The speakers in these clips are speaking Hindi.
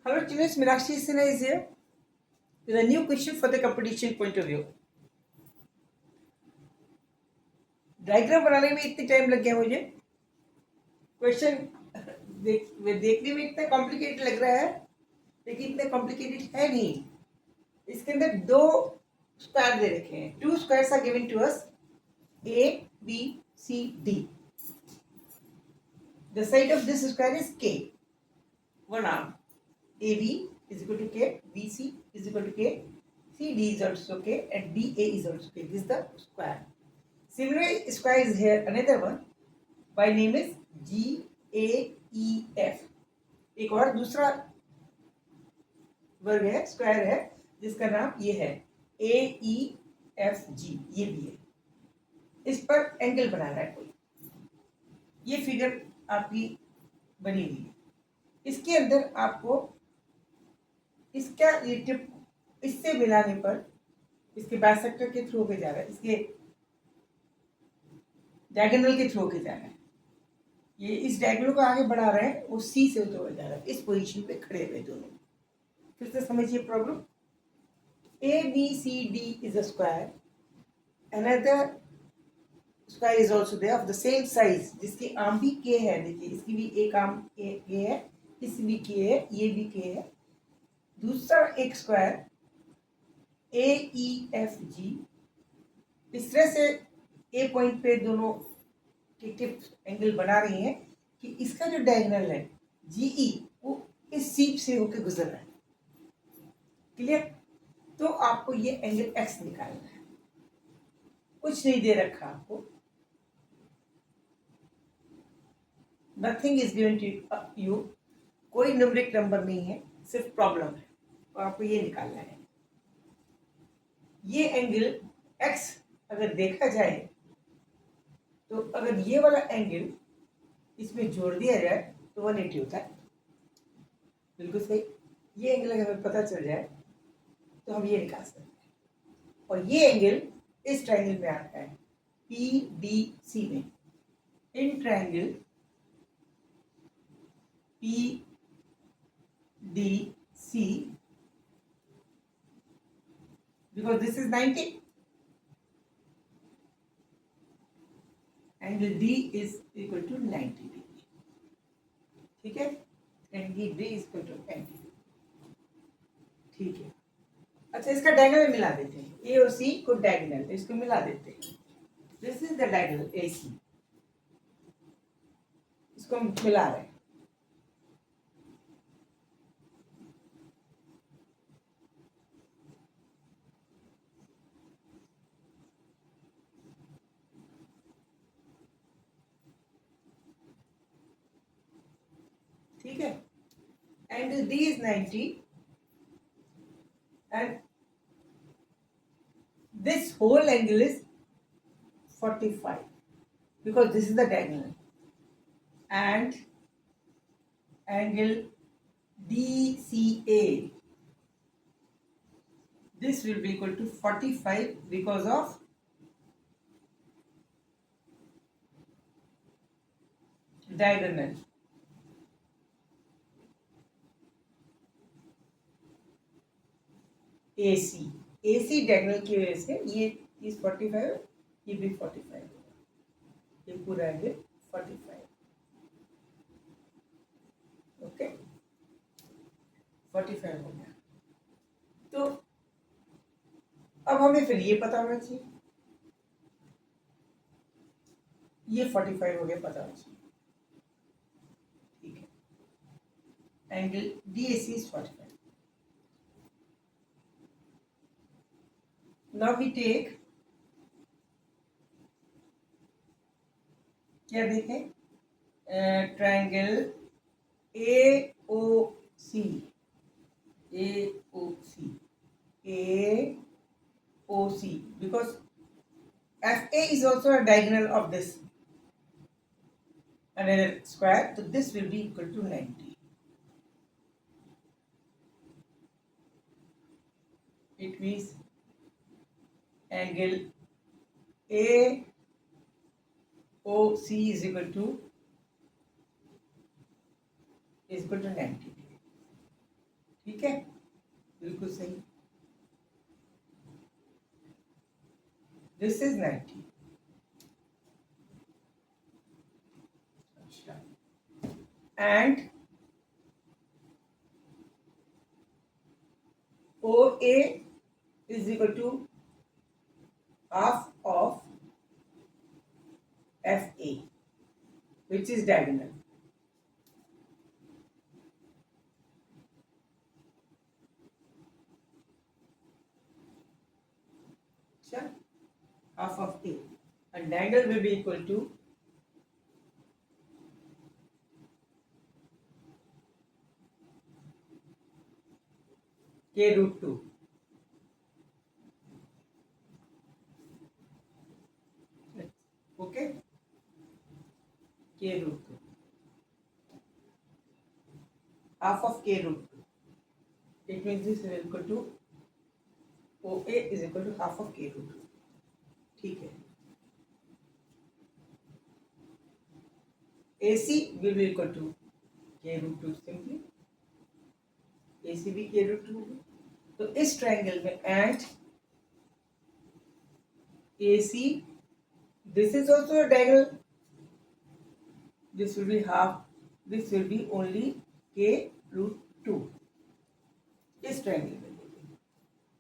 Hello students, Meenakshi Sinha is here with a new question for the competition point of view. Diagram बनाने में इतनी टाइम लग गया मुझे. क्वेश्चन देखने में इतना कॉम्प्लिकेटेड लग रहा है, लेकिन इतना कॉम्प्लिकेटेड है नहीं. इसके अंदर दो स्क्वायर दे रखे हैं. 2 squares are given to us, A, B, C, D. The side of this square is K. One arm. AB is equal to K, BC is equal to K, CD is also K, and DA is also K. This is the square. Similarly, square is here. Another one by name is GAEF. एक और दूसरा वर्ग है, स्क्वायर है, जिसका नाम ये है AEFG. ये भी है. इस पर एंगल बना रहा है कोई. ये फिगर आपकी बनी हुई है. इसके अंदर आपको इसका ये टिप इससे मिलाने पर इसके बाइसेक्टर के थ्रू होके जा रहा है, इसके डायगोनल के थ्रू होके जा रहा है. ये इस डायगोनल को आगे बढ़ा रहे हैं, वो सी से होते हुए जा रहा है. इस पोजीशन पे खड़े हुए दोनों. फिर से समझिए problem. A B C D is a square. Another square is also there of the same size, जिसकी आर्म भी के है. देखिए इसकी भी एक आर्म के है, इसकी भी के है, ये भी के है. दूसरा एक स्क्वायर AEFG. इस तरह से ए पॉइंट पे दोनों टिप एंगल बना रही हैं कि इसका जो डायगोनल है GE वो इस सीप से होकर गुजर रहा है. क्लियर? तो आपको ये एंगल X निकालना है. कुछ नहीं दे रखा आपको. Nothing is given to you. कोई न्यूमेरिक नंबर नहीं है, सिर्फ प्रॉब्लम है. तो आपको ये निकालना है. ये एंगल X अगर देखा जाए तो अगर ये वाला एंगल इसमें जोड़ दिया जाए तो 180 होता है. बिल्कुल सही. ये एंगल अगर हमें पता चल जाए तो हम ये निकाल सकते हैं. और ये एंगल इस ट्रायंगल में आता है PDC में. In triangle PDC, because this is 90, angle D is equal to 90 degree. ठीक है? Angle D is equal to 90. ठीक है. अच्छा, इसका डायगोनल मिला देते हैं. A और C को डायगोनल, इसको मिला देते हैं. This is the diagonal AC. इसको हम मिला रहे हैं. ठीक है? Angle D is 90 and this whole angle is 45 because this is the diagonal, and angle DCA, this will be equal to 45 because of diagonal. AC diagonal की वजह से ये इस 45, ये भी 45, ये पूरा एंगल 45. ओके, 45 हो गया. तो अब हमें फिर ये पता होना चाहिए. ये 45 हो गया, पता होना चाहिए. ठीक है. Angle DAC is 45. Now we take, क्या देखें, triangle AOC. Because FA is also a diagonal of this another square, so this will be equal to 90. It means angle AOC is equal to 90 degree. ठीक है, बिल्कुल सही। This is 90। अच्छा, and OA is equal to half of FA, which is diagonal. Sure. Half of A, and diagonal will be equal to K root 2. Okay, K root 2, half of K root 2. It means this is equal to OA is equal to half of K root 2. ठीक है, AC will be equal to K root 2 simply, AC भी K root 2 होगा। तो इस ट्रायंगल में and AC, this is also a diagonal, this will be half, this will be only K root 2। इस ट्रायंगल में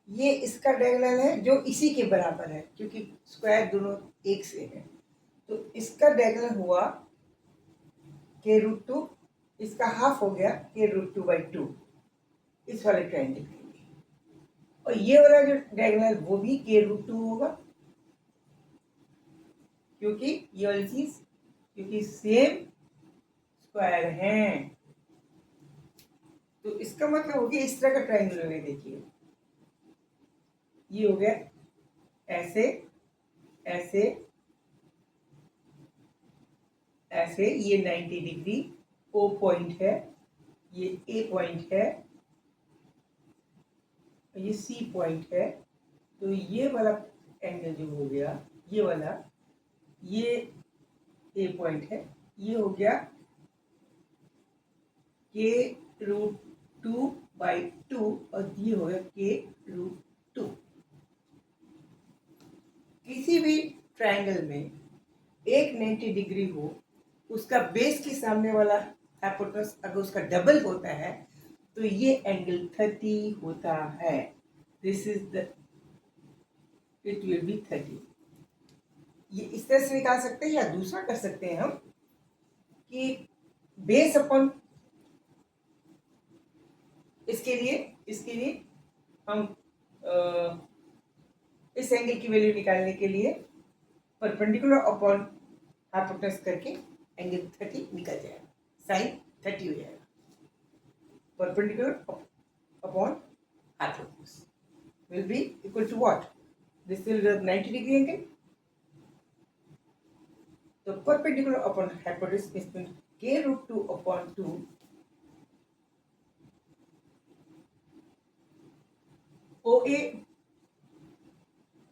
ये इसका डायगोनल है जो इसी के बराबर है, क्योंकि स्क्वायर दोनों एक से है। तो इसका डायगोनल हुआ K रूट 2, इसका हाफ हो गया K रूट 2/2 इस वाले ट्रायंगल के लिए। और ये वाला जो डायगोनल वो भी K रूट 2 होगा, क्योंकि ये वाली चीज, क्योंकि सेम स्क्वायर हैं। तो इसका मतलब हो गया इस तरह का ट्रायंगल में देखिए, ये हो गया ऐसे ऐसे ऐसे, ये 90 डिग्री O पॉइंट है, ये A पॉइंट है, ये C पॉइंट है। तो ये वाला एंगल जो हो गया, ये वाला, ये A पॉइंट है, ये हो गया K रूट 2/2 और ये हो गया K रूट 2। किसी भी ट्रायंगल में एक 90 डिग्री हो, उसका बेस के सामने वाला हाइपोटेनस अगर उसका डबल होता है तो ये एंगल 30 होता है। This is the, it will be 30। ये इस तरह से निकाल सकते हैं, या दूसरा कर सकते हैं हम कि बेस अपन, इसके लिए हम इस एंगल की वैल्यू निकालने के लिए परपेंडिकुलर अपॉन हाइपोटेनस करके एंगल 30 निकल जाएगा, साइन 30 हो जाएगा। Perpendicular upon hypotenuse will be equal to what? This will be 90 degree angle. So perpendicular upon hypotenuse is K root 2 upon 2 OA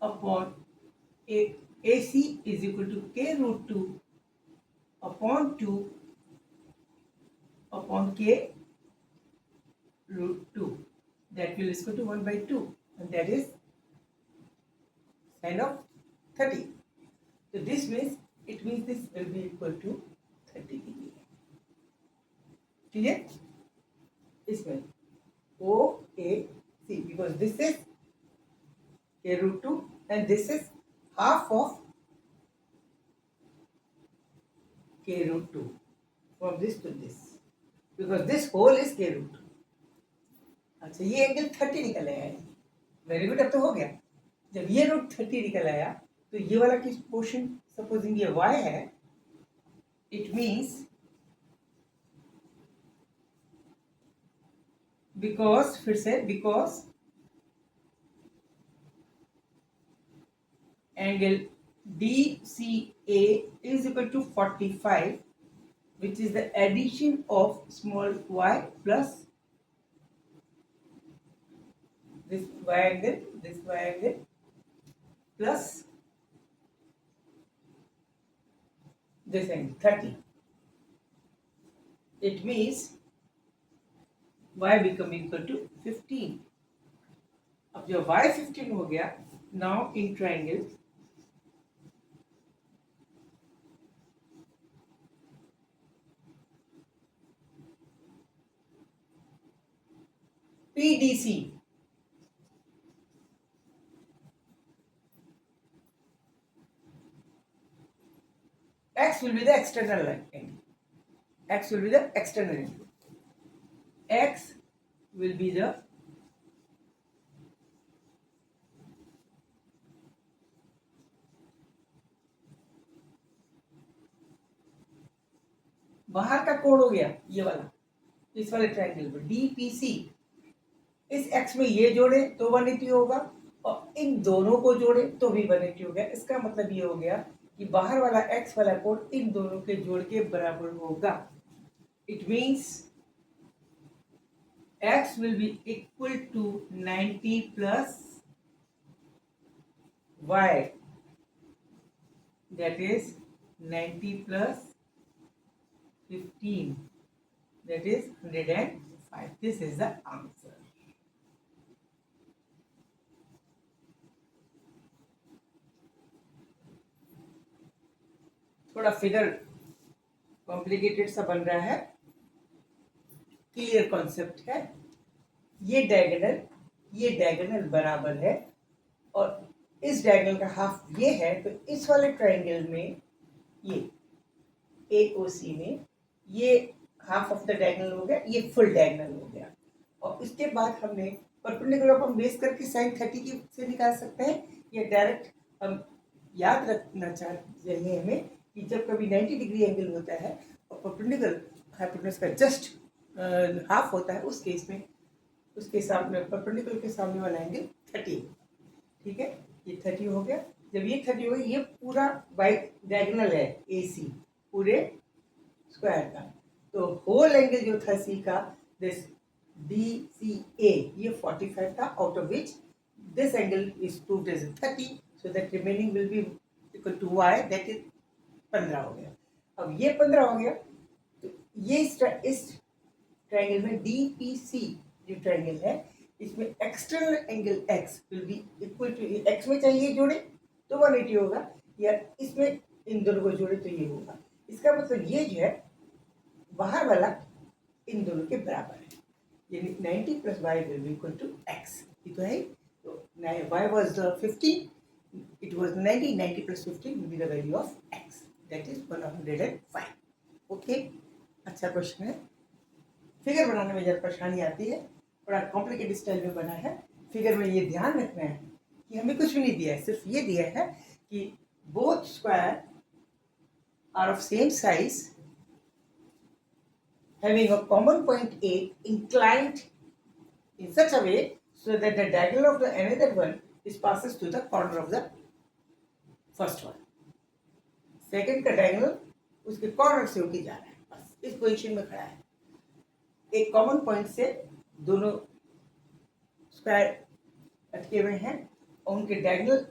upon AC is equal to K root 2 upon 2 upon K root 2. That will is equal to 1/2, and that is sine of 30. So this means, it means this will be equal to 30 degree. Clear? इसमें OAC, because this is K root 2 and this is half of K root 2 from this to this, because this whole is K root 2. अच्छा, ये एंगल 30 निकल आया है, वेरी गुड। अब तो हो गया। जब ये रूट 30 निकल आया तो ये वाला किस पोर्शन, सपोजिंग ये y है, इट मीन्स बिकॉज, फिर से because angle DCA is equal to 45, which is the addition of small y plus this y angle plus this angle 30. It means y become equal to 15। अब जब y 15 हो गया, now in triangle PDC, x will be the external angle. X will be the external angle. X will be the बाहर का कोण हो गया ये वाला, इस वाले ट्रायंगल पर DPC। इस x में ये जोड़े तो 180 होगा और इन दोनों को जोड़े तो भी 180 हो गया। इसका मतलब ये हो गया कि बाहर वाला x वाला कोण इन दोनों के जोड़ के बराबर होगा। It means x will be equal to 90 plus y, that is 90 plus 15, that is 105. This is the answer. थोड़ा फिगर कॉम्प्लिकेटेड सा बन रहा है, क्लियर कॉन्सेप्ट है। ये डायगोनल बराबर है और इस डायगोनल का हाफ ये है, तो इस वाले ट्रायंगल में ये AOC में ये हाफ ऑफ द डायगोनल हो गया, ये फुल डायगोनल हो गया। और इसके बाद हमने परपेंडिकुलर को बेस करके sin 30 की से निकाल सकते हैं, या डायरेक्ट हम याद रखना चाहते हैं हमें कि जब कभी 90 डिग्री एंगल होता है और परपेंडिकुलर हाइपोटेनस का जस्ट हाफ होता है, उस केस में उसके सामने परपेंडिकुलर के सामने वाला एंगल 30। ठीक है, ये 30 हो गया। जब ये 30 हो गया, ये पूरा बाई डायगोनल है AC पूरे स्क्वायर का, तो होल एंगल जो था C का, दिस DCA, ये 45 था, out of which this angle is proved as 30, so that remaining will be equal to y, that is 15 हो गया। अब ये 15 हो गया, तो ये इस ट्रायंगल में DPC जो ट्रायंगल है, इसमें external angle x will be equal to, x में चाहिए जोड़े तो 180 होगा, या इसमें इन दोनों को जोड़े तो ये होगा। इसका मतलब ये जो है बाहर वाला इन दोनों के बराबर है, यानी 90 plus y will be equal to x। ये तो है, तो y was 15, it was 90 plus 15 will be the value of x, that is 105. Okay, अच्छा क्वेश्चन है। फिगर बनाने में जब परेशानी आती है, थोड़ा कॉम्प्लिकेटेड स्टाइल में बना है। फिगर में ये ध्यान रखना है कि हमें कुछ भी नहीं दिया है, सिर्फ ये दिया है कि both square are of same size having a common point A inclined in such a way so that the diagonal of the another one is passes to the corner of the first one. Second का डायगोनल उसके कॉर्नर से होके जा रहा है, बस इस पोजीशन में खड़ा है। एक कॉमन पॉइंट से दोनों स्क्वायर अटके हुए हैं और उनके डायगोनल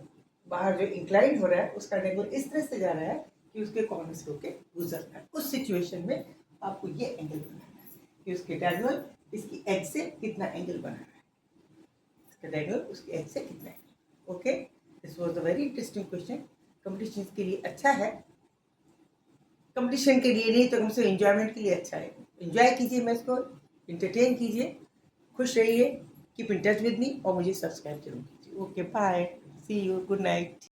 बाहर जो इंक्लाइन हो रहा है, उसका डायगोनल इस तरह से जा रहा है कि उसके कॉर्नर से होके गुजरना है। उस सिचुएशन में आपको ये एंगल बनाना है कि उसके डायगोनल इसकी एज से कितना एंगल बनाना है, इसका डायगोनल उसकी एज से कितना angle. Okay, this was a very interesting question. Competition के लिए अच्छा है, कंपटीशन के लिए नहीं तो कम से एंजॉयमेंट के लिए अच्छा है। एंजॉय कीजिए, मैच को इंटरटेन कीजिए, खुश रहिए, keep in touch with me और मुझे सब्सक्राइब जरूर कीजिए। Okay, bye, see you, good night.